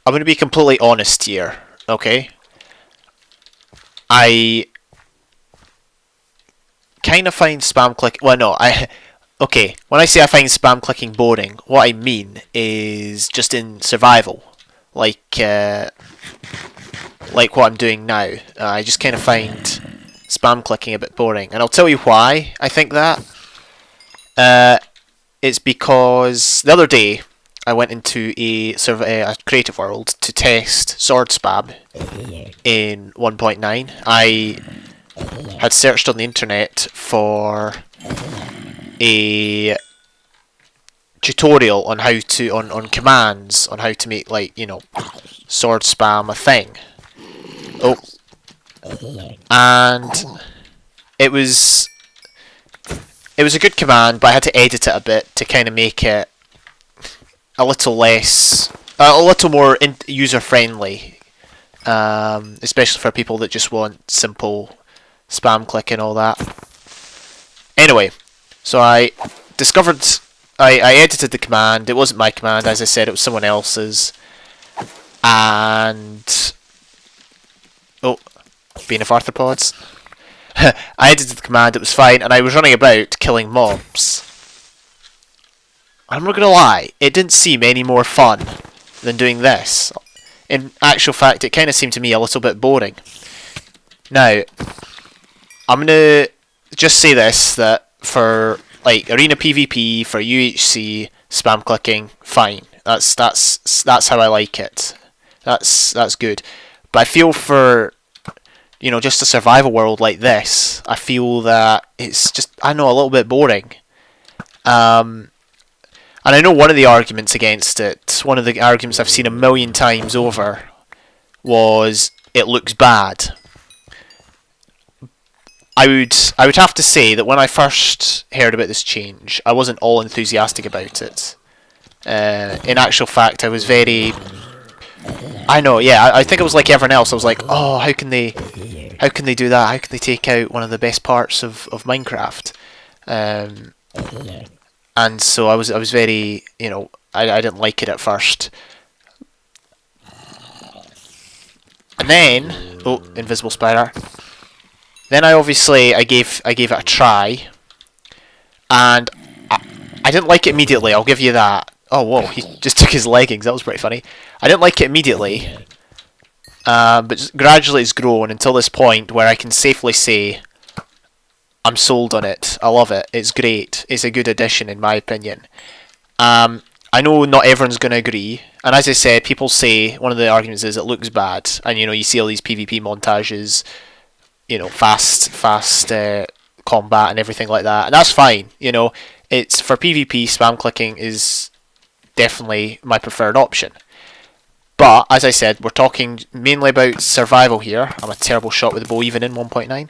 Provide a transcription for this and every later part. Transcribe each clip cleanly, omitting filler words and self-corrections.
I'm going to be completely honest here, okay? I kind of find spam click. Well, no, okay. When I say I find spam clicking boring, what I mean is just in survival, like what I'm doing now. I just kind of find spam clicking a bit boring, and I'll tell you why I think that. It's because the other day I went into a creative world to test sword spam in 1.9. I had searched on the internet for a tutorial on how to on commands on how to make, like, you know, sword spam a thing. Oh, and it was a good command, but I had to edit it a bit to kind of make it a little less, a little more user friendly, especially for people that just want simple spam click and all that. Anyway, so I edited the command. It wasn't my command, as I said, it was someone else's. And oh, being of arthropods. I edited the command, it was fine, and I was running about killing mobs. I'm not gonna lie, it didn't seem any more fun than doing this. In actual fact, it kind of seemed to me a little bit boring. Now, I'm gonna just say this, that for like arena PvP, for UHC, spam clicking, fine. That's how I like it. That's good. But I feel for, you know, just a survival world like this, I feel that it's just, I don't know, a little bit boring. And I know one of the arguments against it, one of the arguments I've seen a million times over, was it looks bad. I would have to say that when I first heard about this change, I wasn't all enthusiastic about it. In actual fact, I was very... I know, yeah, I think it was like everyone else. I was like, oh, how can they do that? How can they take out one of the best parts of Minecraft? And so I was very, you know, I didn't like it at first. And then, oh, invisible spider. Then I gave it a try, and I didn't like it immediately. I'll give you that. Oh, whoa, he just took his leggings. That was pretty funny. I didn't like it immediately, but just gradually it's grown until this point where I can safely say I'm sold on it. I love it. It's great. It's a good addition, in my opinion. I know not everyone's going to agree, and as I said, people say one of the arguments is it looks bad, and you know, you see all these PvP montages, you know, fast combat and everything like that, and that's fine. You know, it's for PvP, spam clicking is definitely my preferred option. But as I said, we're talking mainly about survival here. I'm a terrible shot with the bow, even in 1.9.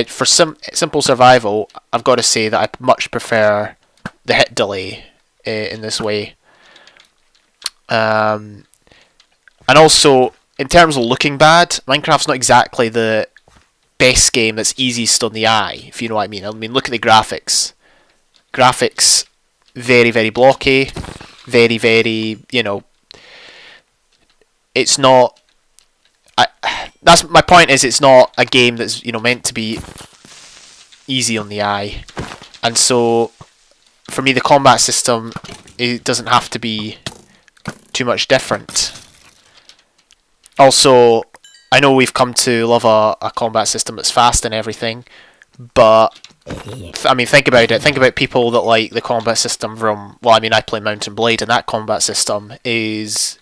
For simple survival, I've got to say that I much prefer the hit delay in this way. And also, in terms of looking bad, Minecraft's not exactly the best game that's easiest on the eye, if you know what I mean. I mean, look at the graphics. Graphics, very, very blocky. Very, very, you know, it's not... that's my point, is it's not a game that's, you know, meant to be easy on the eye. And so, for me, the combat system, it doesn't have to be too much different. Also, I know we've come to love a combat system that's fast and everything, but I mean, think about it. Think about people that like the combat system from... Well, I mean, I play Mount and Blade, and that combat system is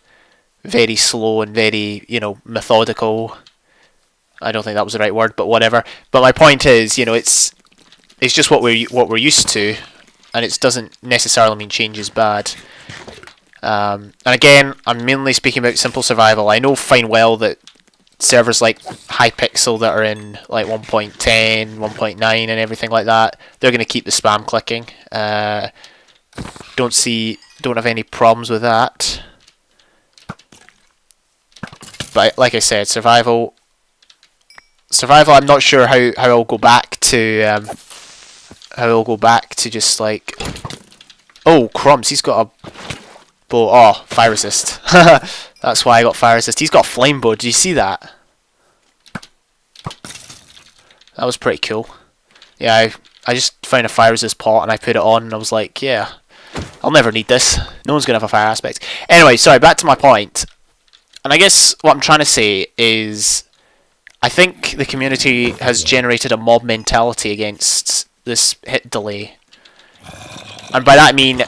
very slow and very, you know, methodical. I don't think that was the right word, but whatever. But my point is, you know, it's just what we're used to, and it doesn't necessarily mean change is bad. And again, I'm mainly speaking about simple survival. I know fine well that servers like Hypixel that are in like 1.10, 1.9 and everything like that, they're going to keep the spam clicking. Don't have any problems with that. But like I said, survival, I'm not sure how I'll go back to just like... Oh, crumbs, he's got a bow. Oh, fire resist. That's why I got fire resist. He's got flame bow. Do you see that? That was pretty cool. Yeah, I just found a fire resist pot and I put it on and I was like, yeah, I'll never need this. No one's going to have a fire aspect. Anyway, sorry, back to my point. And I guess what I'm trying to say is I think the community has generated a mob mentality against this hit delay. And by that I mean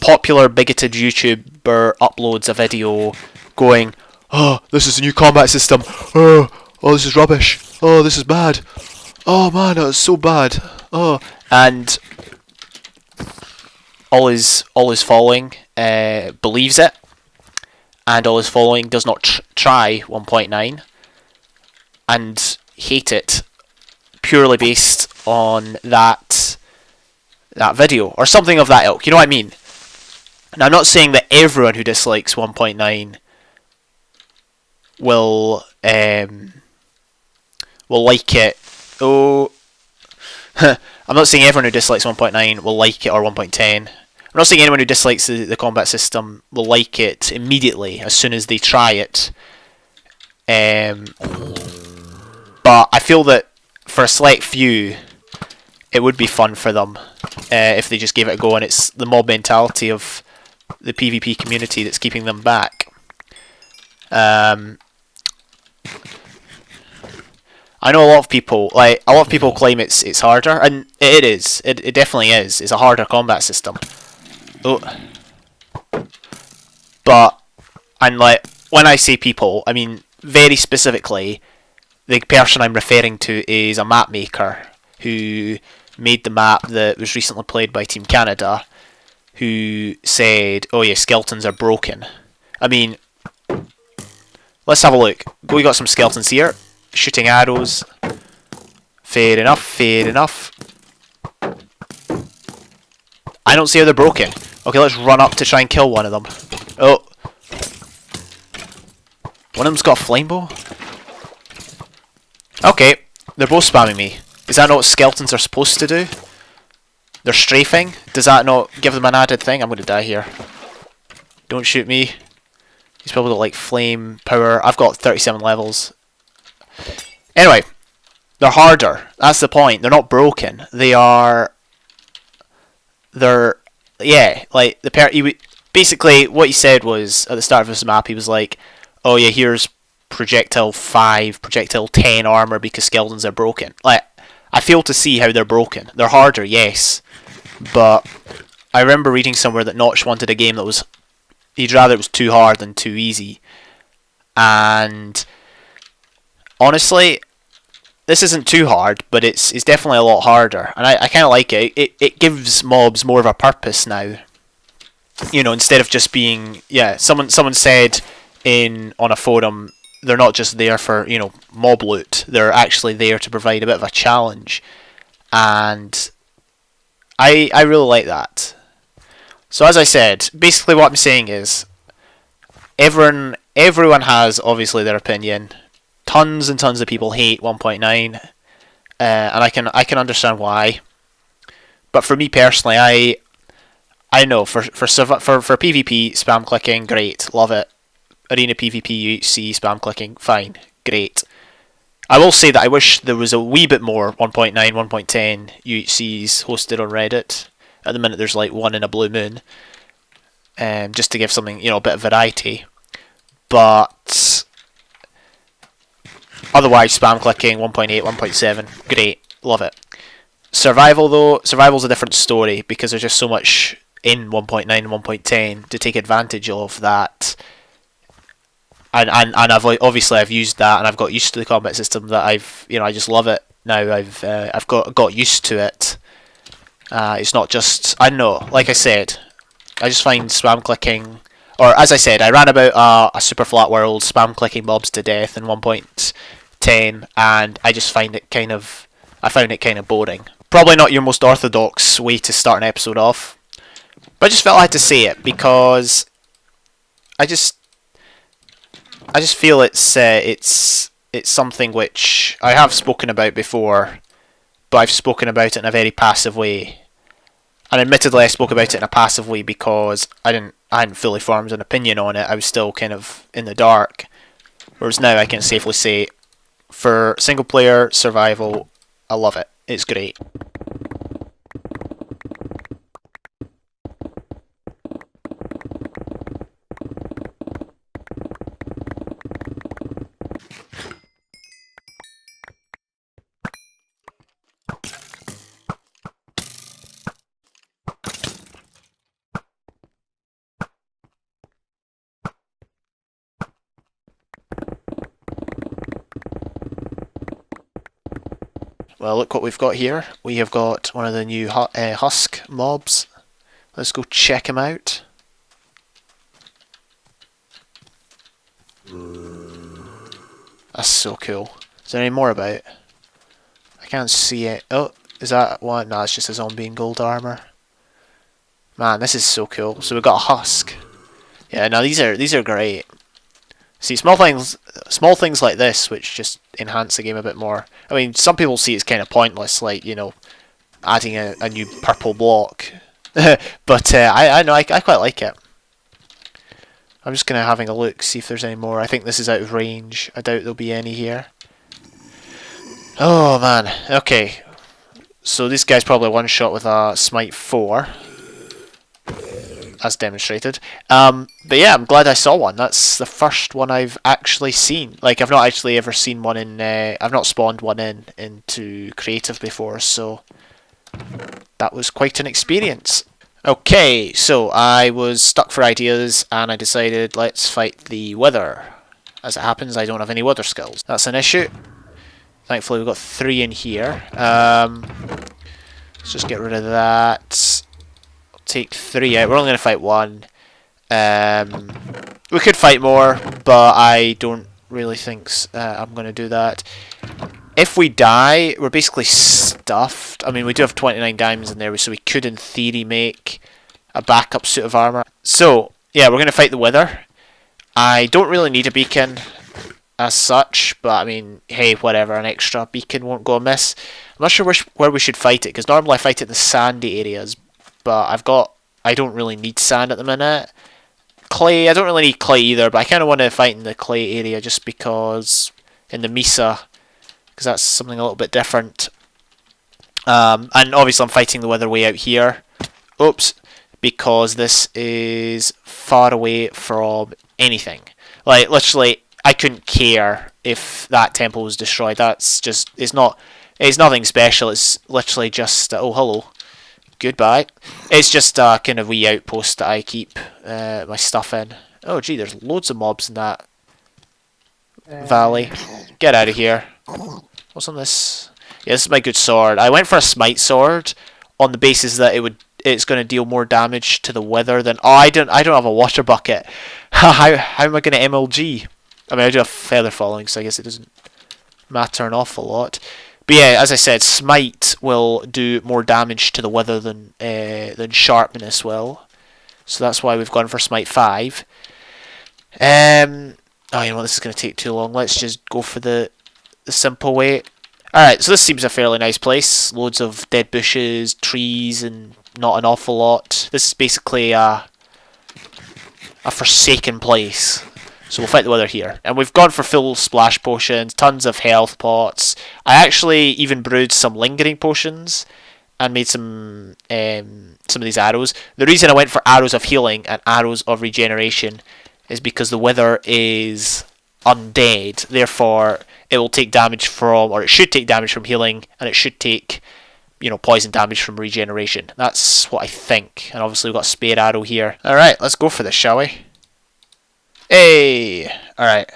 popular bigoted YouTuber uploads a video going, oh, this is a new combat system. Oh, this is rubbish. Oh, this is bad. Oh man, that was so bad. Oh, and all his following believes it, and all his following does not try 1.9 and hate it purely based on that video or something of that ilk. You know what I mean? And I'm not saying that everyone who dislikes 1.9 will like it. Oh, I'm not saying everyone who dislikes 1.9 will like it or 1.10. I'm not saying anyone who dislikes the combat system will like it immediately as soon as they try it. But I feel that for a select few, it would be fun for them if they just gave it a go, and it's the mob mentality of the PvP community that's keeping them back. I know a lot of people claim it's harder, and it is. It definitely is. It's a harder combat system. Oh. But and when I say people, I mean very specifically the person I'm referring to is a map maker who made the map that was recently played by Team Canada, who said, "Oh yeah, skeletons are broken." I mean, let's have a look. We got some skeletons here. Shooting arrows. Fair enough, fair enough. I don't see how they're broken. Okay, let's run up to try and kill one of them. Oh. One of them's got a flame bow. Okay, they're both spamming me. Is that not what skeletons are supposed to do? They're strafing? Does that not give them an added thing? I'm going to die here. Don't shoot me. He's probably got like flame power. I've got 37 levels. Anyway, they're harder. That's the point. They're not broken. Yeah, like basically what he said was at the start of this map. He was like, "Oh yeah, here's projectile 5, projectile 10 armor because skeletons are broken." Like, I fail to see how they're broken. They're harder, yes, but I remember reading somewhere that Notch wanted a game that was, he'd rather it was too hard than too easy, and honestly, this isn't too hard, but it's definitely a lot harder, and I kind of like it. It gives mobs more of a purpose now. You know, instead of just being, yeah, someone said on a forum, they're not just there for, you know, mob loot. They're actually there to provide a bit of a challenge, and I really like that. So as I said, basically what I'm saying is, everyone has obviously their opinion. Tons and tons of people hate 1.9, and I can understand why. But for me personally, I know for PvP spam clicking, great, love it. Arena PvP UHC spam clicking, fine, great. I will say that I wish there was a wee bit more 1.9, 1.10 UHCs hosted on Reddit. At the minute, there's like one in a blue moon, just to give something, you know, a bit of variety. But otherwise, spam clicking, 1.8, 1.7, great, love it. Survival though, survival's a different story because there's just so much in 1.9 and 1.10 to take advantage of that. And I've used that, and I've got used to the combat system that I just love it now. I've got used to it. It's not just, I don't know, like I said, I just find spam clicking, or as I said, I ran about a super flat world spam clicking mobs to death in 1.10, and I just found it kind of boring. Probably not your most orthodox way to start an episode off, but I just felt I had to say it because I just feel it's something which I have spoken about before, but I've spoken about it in a very passive way. And admittedly, I spoke about it in a passive way because I didn't I hadn't fully formed an opinion on it. I was still kind of in the dark. Whereas now I can safely say, for single player survival, I love it. It's great. Well, look what we've got here. We have got one of the new husk mobs. Let's go check him out. That's so cool. Is there any more about? I can't see it. Oh, is that one? No, it's just a zombie in gold armor. Man, this is so cool. So we've got a husk. Yeah, no, these are great. See, small things like this, which just enhance the game a bit more. I mean, some people see it's kind of pointless, like, you know, adding a new purple block. But I know I quite like it. I'm just gonna having a look, see if there's any more. I think this is out of range. I doubt there'll be any here. Oh man, okay. So this guy's probably one shot with a Smite 4. As demonstrated. But yeah, I'm glad I saw one. That's the first one I've actually seen. Like, I've not actually ever seen one in... I've not spawned one into creative before, so that was quite an experience. Okay, so I was stuck for ideas, and I decided let's fight the wither. As it happens, I don't have any wither skills. That's an issue. Thankfully, we've got 3 in here. Let's just get rid of that. Take 3 out. We're only going to fight 1. We could fight more, but I don't really think I'm going to do that. If we die, we're basically stuffed. I mean, we do have 29 diamonds in there, so we could, in theory, make a backup suit of armor. So, yeah, we're going to fight the wither. I don't really need a beacon as such, but I mean, hey, whatever, an extra beacon won't go amiss. I'm not sure where we should fight it, because normally I fight it in the sandy areas, but I don't really need sand at the minute. Clay, I don't really need clay either, but I kind of want to fight in the clay area just because, in the Mesa, because that's something a little bit different. And obviously I'm fighting the wither way out here. Oops, because this is far away from anything. Like, literally, I couldn't care if that temple was destroyed. That's just, it's nothing special, it's literally just, oh hello. Goodbye. It's just a kind of wee outpost that I keep my stuff in. Oh gee, there's loads of mobs in that valley. Get out of here. What's on this? Yeah, this is my good sword. I went for a smite sword on the basis that it's going to deal more damage to the wither than... Oh, I don't have a water bucket. how am I going to MLG? I mean, I do have feather falling, so I guess it doesn't matter an awful lot. But yeah, as I said, smite will do more damage to the wither than sharpness will. So that's why we've gone for smite 5. Oh, you know what? This is going to take too long. Let's just go for the simple way. Alright, so this seems a fairly nice place. Loads of dead bushes, trees, and not an awful lot. This is basically a forsaken place. So we'll fight the wither here. And we've gone for full splash potions, tons of health pots. I actually even brewed some lingering potions and made some of these arrows. The reason I went for arrows of healing and arrows of regeneration is because the wither is undead. Therefore, it will take damage from, or it should take damage from healing, and it should take, you know, poison damage from regeneration. That's what I think. And obviously we've got a spare arrow here. Alright, let's go for this, shall we? Hey! Alright.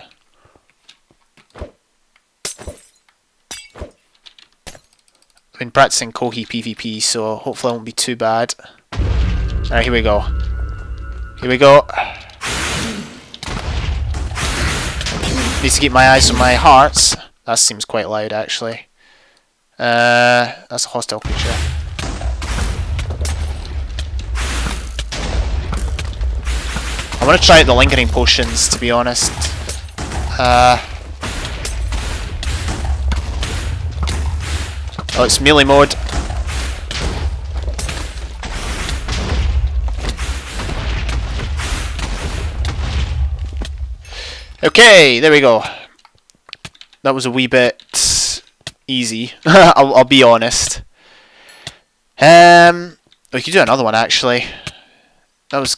I've been practicing Kohi PvP, so hopefully it won't be too bad. Alright, here we go. Here we go. Need to keep my eyes on my hearts. That seems quite loud, actually. That's a hostile creature. I want to try out the lingering potions, to be honest. Oh, it's melee mode. Okay, there we go. That was a wee bit easy. I'll be honest. We could do another one actually. That was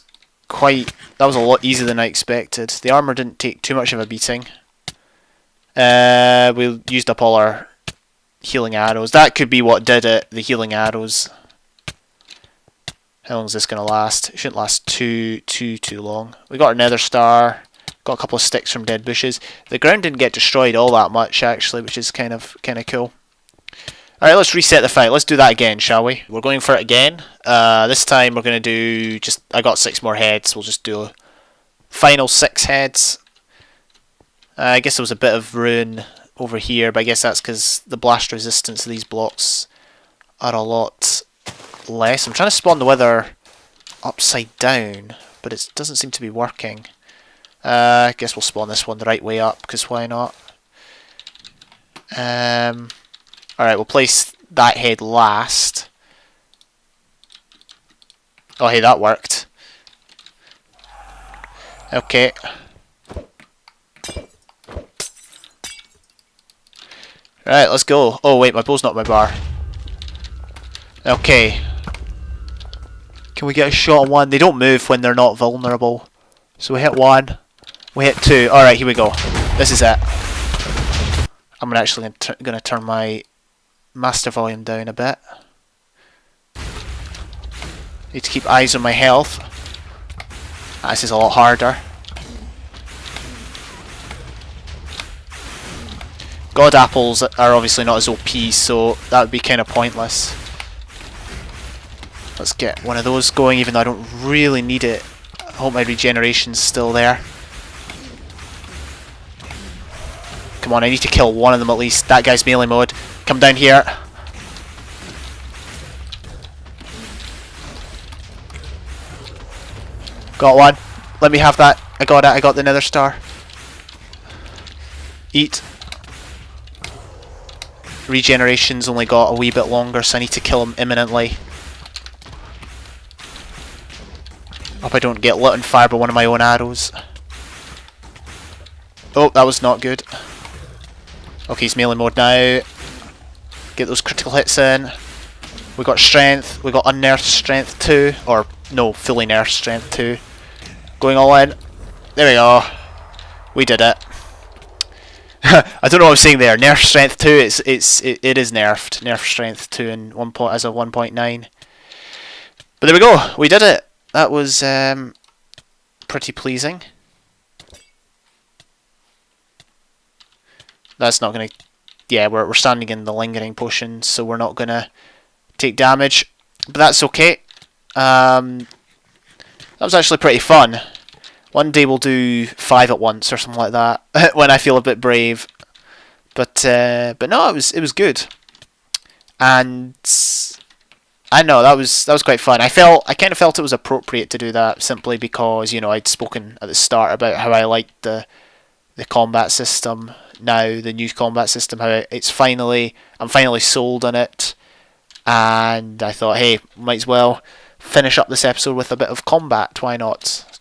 a lot easier than I expected. The armor didn't take too much of a beating. We used up all our healing arrows. That could be what did it. The healing arrows. How long is this gonna last? It shouldn't last too long. We got our nether star. Got a couple of sticks from dead bushes. The ground didn't get destroyed all that much actually, which is kind of cool. Alright, let's reset the fight. Let's do that again, shall we? We're going for it again. This time we're going to do I got 6 more heads. We'll just do final 6 heads. I guess there was a bit of ruin over here, but I guess that's because the blast resistance of these blocks are a lot less. I'm trying to spawn the wither upside down, but it doesn't seem to be working. I guess we'll spawn this one the right way up, because why not? Alright, we'll place that head last. Oh, hey, that worked. Okay. Right, let's go. Oh, wait, my bow's not my bar. Okay. Can we get a shot on one? They don't move when they're not vulnerable. So we hit 1. We hit 2. Alright, here we go. This is it. I'm actually going to turn my master volume down a bit. Need to keep eyes on my health. This is a lot harder. God apples are obviously not as OP, so that would be kind of pointless. Let's get one of those going, even though I don't really need it. I hope my regeneration's still there. Come on, I need to kill one of them at least. That guy's melee mode. Come down here. Got one. Let me have that. I got it. I got the nether star. Eat. Regeneration's only got a wee bit longer, so I need to kill him imminently. Hope I don't get lit on fire by one of my own arrows. Oh, that was not good. Okay, he's melee mode now. Get those critical hits in. We got strength. We got unnerfed strength 2. Or, no, fully nerfed strength 2. Going all in. There we go. We did it. I don't know what I was saying there. Nerf strength 2, it is nerfed. Nerf strength 2 in as a 1.9. But there we go. We did it. That was pretty pleasing. That's not going to... Yeah, we're standing in the lingering potion, so we're not going to take damage. But that's okay. That was actually pretty fun. One day we'll do 5 at once or something like that when I feel a bit brave. But no, it was good. And I know that was quite fun. I kind of felt it was appropriate to do that simply because, you know, I'd spoken at the start about how I liked the combat system. Now the new combat system, how I'm finally sold on it, and I thought, hey, might as well finish up this episode with a bit of combat. Why not?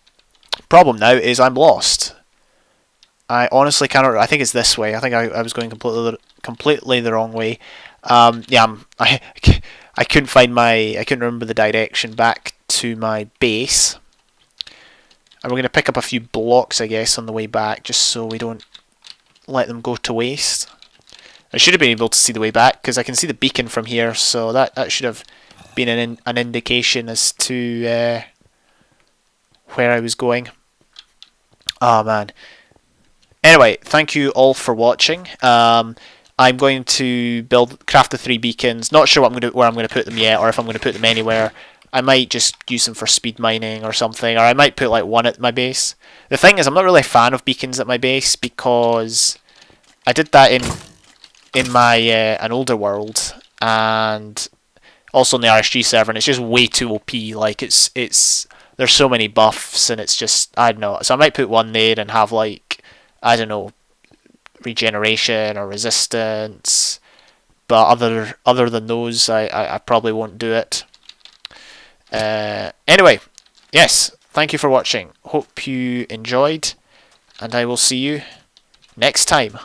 Problem now is I'm lost. I honestly cannot. I think it's this way. I think I was going completely the wrong way. Yeah, I couldn't find I couldn't remember the direction back to my base. And we're going to pick up a few blocks, I guess, on the way back, just so we don't let them go to waste. I should have been able to see the way back, because I can see the beacon from here, so that should have been an indication as to where I was going. Oh, man. Anyway, thank you all for watching. I'm going to craft the 3 beacons. Not sure where I'm going to put them yet, or if I'm going to put them anywhere. I might just use them for speed mining or something, or I might put like one at my base. The thing is, I'm not really a fan of beacons at my base because I did that in my an older world, and also in the RSG server, and it's just way too OP. Like it's there's so many buffs, and it's just, I don't know. So I might put one there and have like, I don't know, regeneration or resistance. But other than those, I probably won't do it. Anyway, yes, thank you for watching. Hope you enjoyed, and I will see you next time.